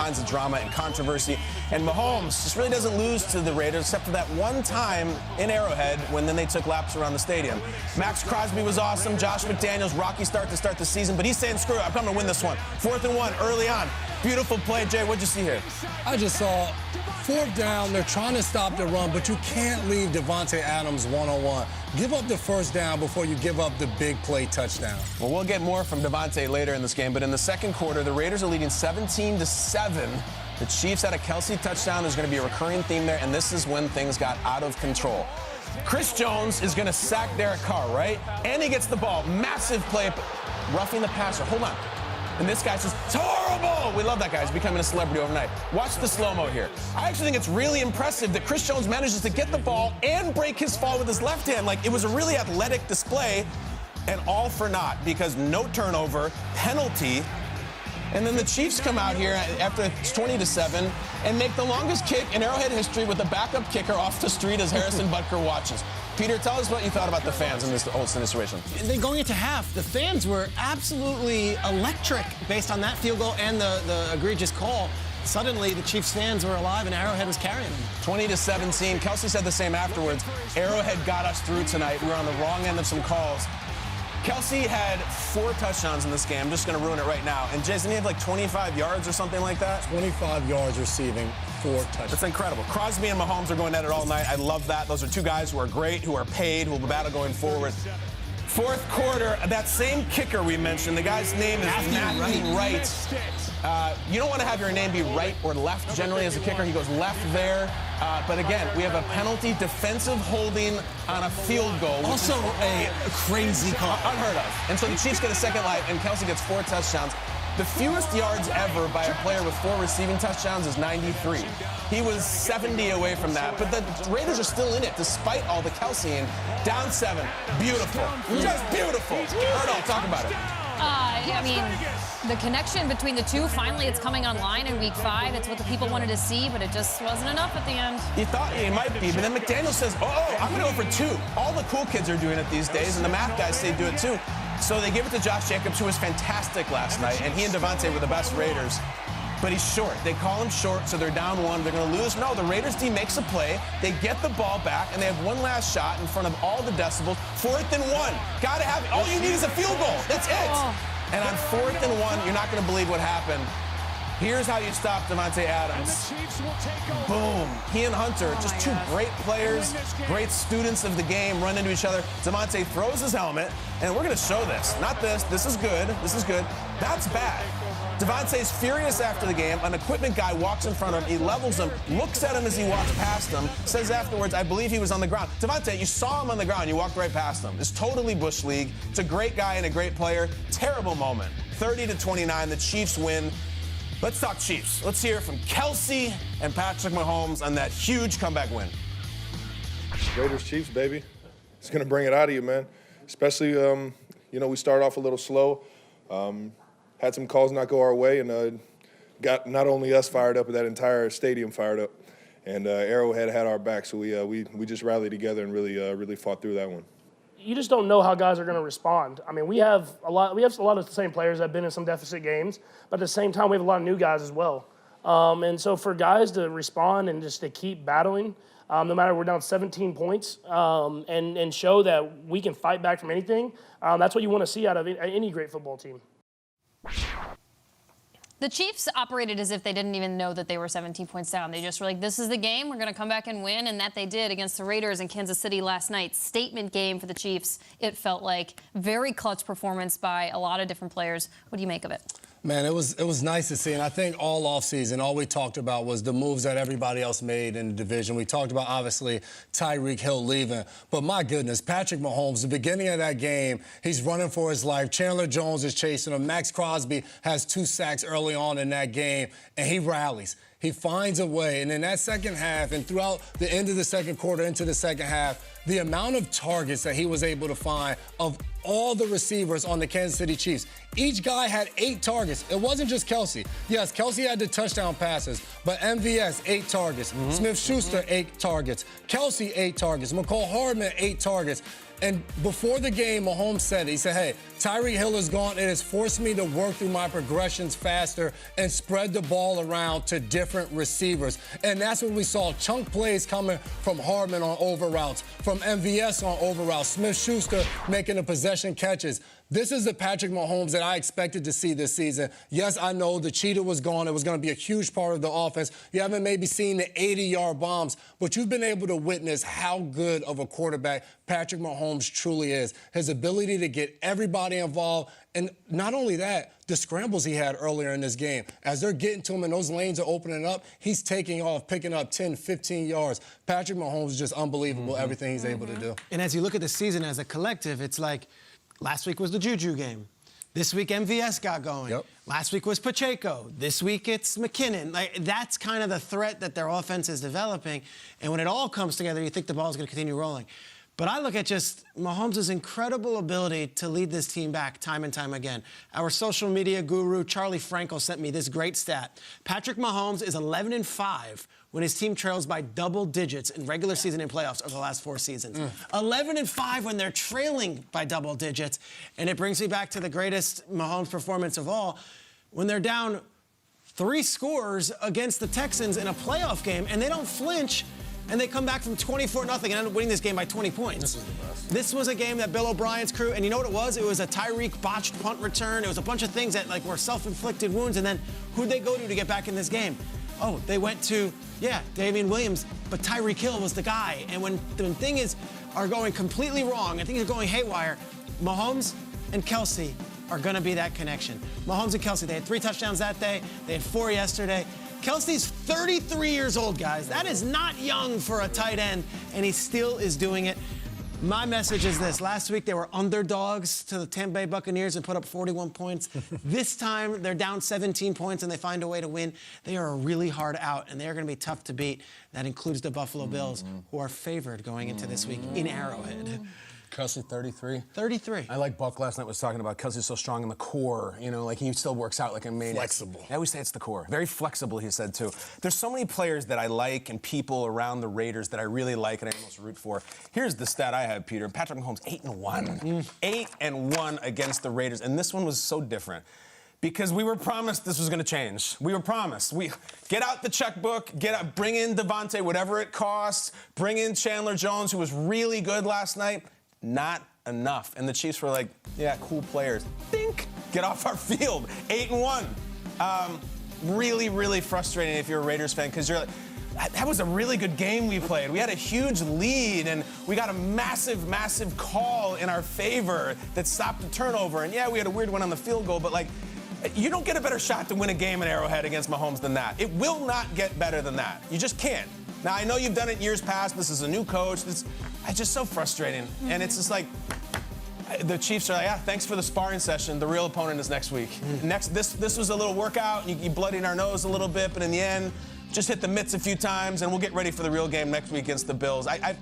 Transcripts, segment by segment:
kinds of drama and controversy. And Mahomes just really doesn't lose to the Raiders except for that one time in Arrowhead when then they took laps around the stadium. Max Crosby was awesome. Josh McDaniels, rocky start to start the season, but he's saying, screw it, I'm coming to win this one. 4th and 1 early on. Beautiful play. Jay, what'd you see here? I just saw 4th down. They're trying to stop the run, but you can't leave Davante Adams one-on-one. Give up the 1st down before you give up the big play touchdown. Well, we'll get more from Davante later in this game, but in the second quarter, the Raiders are leading 17-7. The Chiefs had a Kelsey touchdown. There's going to be a recurring theme there, and this is when things got out of control. Chris Jones is going to sack Derek Carr, right? And he gets the ball. Massive play, roughing the passer. Hold on. And this guy's just, it's horrible! We love that guy. He's becoming a celebrity overnight. Watch the slow-mo here. I actually think it's really impressive that Chris Jones manages to get the ball and break his fall with his left hand. Like, it was a really athletic display, and all for naught, because no turnover, penalty, and then the Chiefs come out here after it's 20-7 and make the longest kick in Arrowhead history with a backup kicker off the street as Harrison Butker watches. Peter, tell us what you thought about the fans in this whole situation. Then going into half, the fans were absolutely electric based on that field goal and the egregious call. Suddenly, the Chiefs fans were alive and Arrowhead was carrying them. 20-17. Kelsey said the same afterwards. Arrowhead got us through tonight. We were on the wrong end of some calls. Kelsey had 4 touchdowns in this game. I'm just going to ruin it right now. And Jason, he had like 25 yards or something like that? 25 yards receiving, 4 touchdowns. That's incredible. Crosby and Mahomes are going at it all night. I love that. Those are 2 guys who are great, who are paid, who will battle going forward. 4th quarter, that same kicker we mentioned, the guy's name is Matthew Wright. You don't want to have your name be right or left generally as a kicker. He goes left there. But again, we have a penalty, defensive holding on a field goal. Also a crazy call. Unheard of. And so the Chiefs get a second life, and Kelsey gets 4 touchdowns. The fewest yards ever by a player with 4 receiving touchdowns is 93. He was 70 away from that. But the Raiders are still in it, despite all the Kelsey. And down 7. Beautiful. Just beautiful. Erno, talk about it. I mean, the connection between the two, finally it's coming online in week 5. It's what the people wanted to see, but it just wasn't enough at the end. You thought it might be, but then McDaniel says, oh, I'm going to go for 2. All the cool kids are doing it these days, and the math guys say do it too. So they give it to Josh Jacobs, who was fantastic last night, and he and Davante were the best Raiders. But he's short. They call him short, so they're down 1. They're going to lose. No, the Raiders D makes a play. They get the ball back, and they have one last shot in front of all the decibels. 4th and 1. Got to have it. All you need is a field goal. That's it. Oh. And on 4th and 1, you're not going to believe what happened. Here's how you stop Davante Adams. Boom. He and Hunter, just 2 great players, great students of the game, run into each other. Davante throws his helmet, and we're going to show this. Not this. This is good. This is good. That's bad. Davante's furious after the game. An equipment guy walks in front of him. He levels him, looks at him as he walks past him, says afterwards, I believe he was on the ground. Davante, you saw him on the ground. You walked right past him. It's totally Bush League. It's a great guy and a great player. Terrible moment. 30-29. The Chiefs win. Let's talk Chiefs. Let's hear from Kelsey and Patrick Mahomes on that huge comeback win. Raiders Chiefs, baby. It's going to bring it out of you, man. Especially, we started off a little slow. Had some calls not go our way, and got not only us fired up, but that entire stadium fired up. And Arrowhead had our back, so we just rallied together and really fought through that one. You just don't know how guys are going to respond. I mean, we have a lot of the same players that have been in some deficit games, but at the same time, we have a lot of new guys as well. And so for guys to respond and just to keep battling, no matter we're down 17 points, and show that we can fight back from anything, that's what you want to see out of any great football team. The Chiefs operated as if they didn't even know that they were 17 points down. They just were like, this is the game. We're going to come back and win. And that they did against the Raiders in Kansas City last night. Statement game for the Chiefs. It felt like very clutch performance by a lot of different players. What do you make of it? Man, it was nice to see, and I think all offseason, all we talked about was the moves that everybody else made in the division. We talked about, obviously, Tyreek Hill leaving, but my goodness, Patrick Mahomes, the beginning of that game, he's running for his life. Chandler Jones is chasing him. Max Crosby has 2 sacks early on in that game, and he rallies. He finds a way. And in that second half and throughout the end of the second quarter into the second half, the amount of targets that he was able to find of all the receivers on the Kansas City Chiefs. Each guy had 8 targets. It wasn't just Kelsey. Yes, Kelsey had the touchdown passes, but MVS, 8 targets. Smith-Schuster, 8 targets. Kelsey, 8 targets. McCall Hardman, 8 targets. And before the game, Mahomes said, he said, hey, Tyreek Hill is gone. It has forced me to work through my progressions faster and spread the ball around to different receivers. And that's what we saw. Chunk plays coming from Hardman on over routes, from MVS on over routes, Smith-Schuster making the possession catches. This is the Patrick Mahomes that I expected to see this season. Yes, I know the cheetah was gone. It was going to be a huge part of the offense. You haven't maybe seen the 80-yard bombs, but you've been able to witness how good of a quarterback Patrick Mahomes truly is. His ability to get everybody involved, and not only that, the scrambles he had earlier in this game. As they're getting to him and those lanes are opening up, he's taking off, picking up 10, 15 yards. Patrick Mahomes is just unbelievable, everything he's able to do. And as you look at the season as a collective, it's like, last week was the Juju game. This week, MVS got going. Yep. Last week was Pacheco. This week, it's McKinnon. Like, that's kind of the threat that their offense is developing. And when it all comes together, you think the ball is going to continue rolling. But I look at just Mahomes' incredible ability to lead this team back time and time again. Our social media guru, Charlie Frankel, sent me this great stat. Patrick Mahomes is 11-5 when his team trails by double digits in regular season and playoffs over the last 4 seasons. 11-5 when they're trailing by double digits. And it brings me back to the greatest Mahomes performance of all, when they're down 3 scores against the Texans in a playoff game, and they don't flinch, and they come back from 24-0 and end up winning this game by 20 points. This is the best. This was a game that Bill O'Brien's crew, and you know what it was? It was a Tyreek botched punt return. It was a bunch of things that like were self-inflicted wounds, and then who'd they go to get back in this game? Oh, they went to, Damian Williams, but Tyreek Hill was the guy. And when things are going completely wrong and things are going haywire, Mahomes and Kelsey are going to be that connection. Mahomes and Kelsey, they had 3 touchdowns that day. They had 4 yesterday. Kelsey's 33 years old, guys. That is not young for a tight end, and he still is doing it. My message is this. Last week, they were underdogs to the Tampa Bay Buccaneers and put up 41 points. This time, they're down 17 points, and they find a way to win. They are a really hard out, and they're going to be tough to beat. That includes the Buffalo Bills, who are favored going into this week in Arrowhead. Kelsey, 33. 33. I like Buck last night was talking about Kelsey's so strong in the core. You know, like he still works out like a maniac. Flexible. I always say it's the core. Very flexible, he sasaid, too. There's so many players that I like and people around the Raiders that I really like and I almost root for. Here's the stat I have, Peter. Patrick Mahomes, 8-1. 8-1 against the Raiders. And this one was so different. Because we were promised this was going to change. We were promised. We get out the checkbook, bring in Devontae, whatever it costs, bring in Chandler Jones, who was really good last night. Not enough. And the Chiefs were like, yeah, cool players. Think, get off our field. 8-1. Really, really frustrating if you're a Raiders fan, because you're like, that was a really good game we played. We had a huge lead, and we got a massive, massive call in our favor that stopped the turnover. And yeah, we had a weird one on the field goal, but like, you don't get a better shot to win a game in Arrowhead against Mahomes than that. It will not get better than that. You just can't. Now, I know you've done it in years past. This is a new coach. It's just so frustrating. And it's just like, the Chiefs are like, yeah, thanks for the sparring session. The real opponent is next week. This was a little workout. You bloodied our nose a little bit, but in the end, just hit the mitts a few times, and we'll get ready for the real game next week against the Bills. I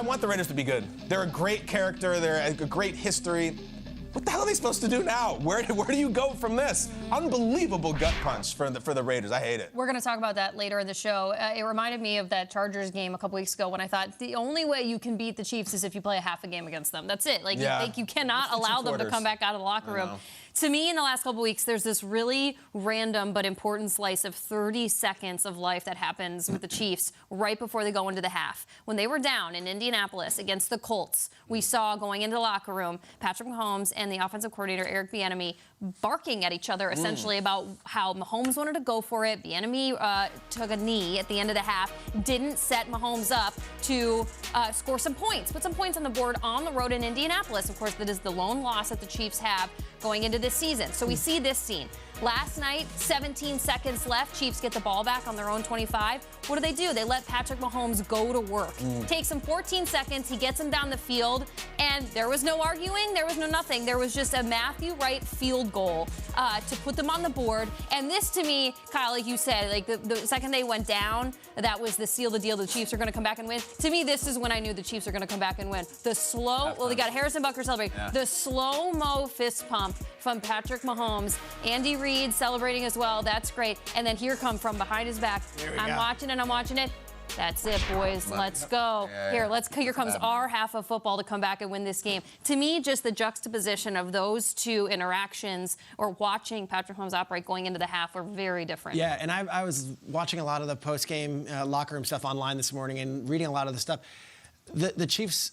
want the Raiders to be good. They're a great character. They're a great history. What the hell are they supposed to do now? Where do you go from this? Unbelievable gut punch for the Raiders. I hate it. We're going to talk about that later in the show. It reminded me of that Chargers game a couple weeks ago when I thought the only way you can beat the Chiefs is if you play a half a game against them. That's it. Like, you cannot allow them to come back out of the locker room. To me, in the last couple weeks, there's this really random but important slice of 30 seconds of life that happens with the Chiefs right before they go into the half. When they were down in Indianapolis against the Colts, we saw going into the locker room Patrick Mahomes and the offensive coordinator, Eric Bieniemy, barking at each other essentially about how Mahomes wanted to go for it. Bieniemy took a knee at the end of the half, didn't set Mahomes up to score some points, put some points on the board on the road in Indianapolis. Of course, that is the lone loss that the Chiefs have going into this season. So we see this scene. Last night, 17 seconds left. Chiefs get the ball back on their own 25. What do? They let Patrick Mahomes go to work. Takes him 14 seconds. He gets him down the field. And there was no arguing. There was no nothing. There was just a Matthew Wright field goal to put them on the board. And this, to me, Kyle, like you said, like the second they went down, that was the seal the deal. The Chiefs are going to come back and win. To me, this is when I knew the Chiefs are going to come back and win. Well, they got Harrison Butker celebrating. Yeah. The slow-mo fist pump from Patrick Mahomes. Andy Reid celebrating as well. That's great. And then here come from behind his back. I'm watching it. That's it, boys. Let's go. Here comes our half of football to come back and win this game. To me, just the juxtaposition of those two interactions or watching Patrick Mahomes operate going into the half were very different. Yeah, and I was watching a lot of the post-game locker room stuff online this morning and reading a lot of the stuff. The Chiefs,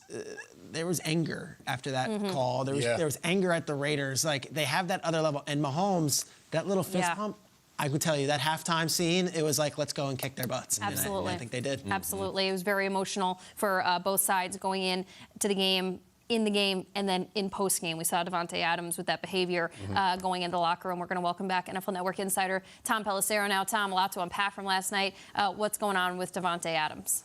there was anger after that call. There was anger at the Raiders. Like, they have that other level. And Mahomes, that little fist pump, I could tell you, that halftime scene, it was like, let's go and kick their butts. Absolutely. And I think they did. Absolutely. It was very emotional for both sides going into the game, in the game, and then in post-game. We saw Davante Adams with that behavior going into the locker room. We're going to welcome back NFL Network insider Tom Pelissero now. Tom, a lot to unpack from last night. What's going on with Davante Adams?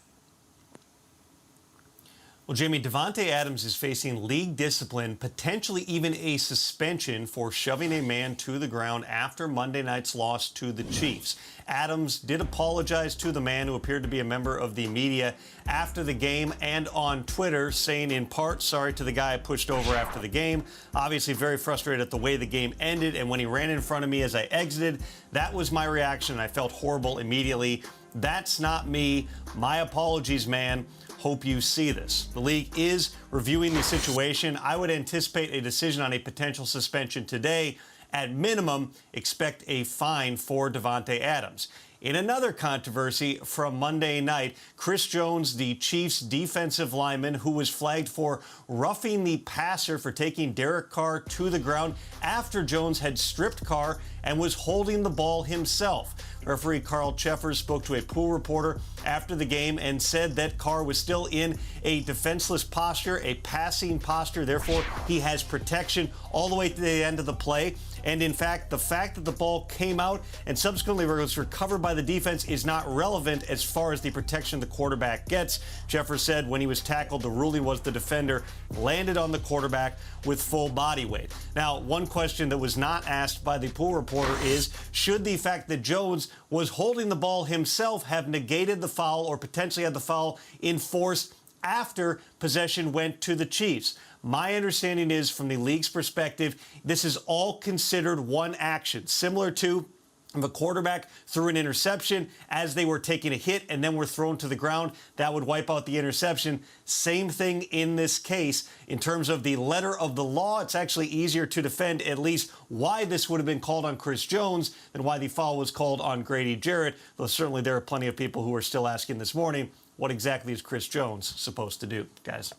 Well, Jamie, Davante Adams is facing league discipline, potentially even a suspension for shoving a man to the ground after Monday night's loss to the Chiefs. Adams did apologize to the man, who appeared to be a member of the media, after the game and on Twitter, saying in part, sorry to the guy I pushed over after the game. Obviously very frustrated at the way the game ended, and when he ran in front of me as I exited, that was my reaction. I felt horrible immediately. That's not me. My apologies, man. Hope you see this. The league is reviewing the situation. I would anticipate a decision on a potential suspension today. At minimum, expect a fine for Davante Adams. In another controversy from Monday night, Chris Jones, the Chiefs' defensive lineman, who was flagged for roughing the passer for taking Derek Carr to the ground after Jones had stripped Carr and was holding the ball himself. Referee Carl Cheffers spoke to a pool reporter after the game and said that Carr was still in a defenseless posture, a passing posture. Therefore, he has protection all the way to the end of the play. And in fact, the fact that the ball came out and subsequently was recovered by the defense is not relevant as far as the protection the quarterback gets. Jeffers said when he was tackled, the ruling was the defender landed on the quarterback with full body weight. Now, one question that was not asked by the pool reporter is, should the fact that Jones was holding the ball himself have negated the foul or potentially had the foul enforced after possession went to the Chiefs? My understanding is, from the league's perspective, this is all considered one action, similar to if a quarterback threw an interception as they were taking a hit and then were thrown to the ground, that would wipe out the interception. Same thing in this case. In terms of the letter of the law, it's actually easier to defend at least why this would have been called on Chris Jones than why the foul was called on Grady Jarrett, though certainly there are plenty of people who are still asking this morning, what exactly is Chris Jones supposed to do, guys?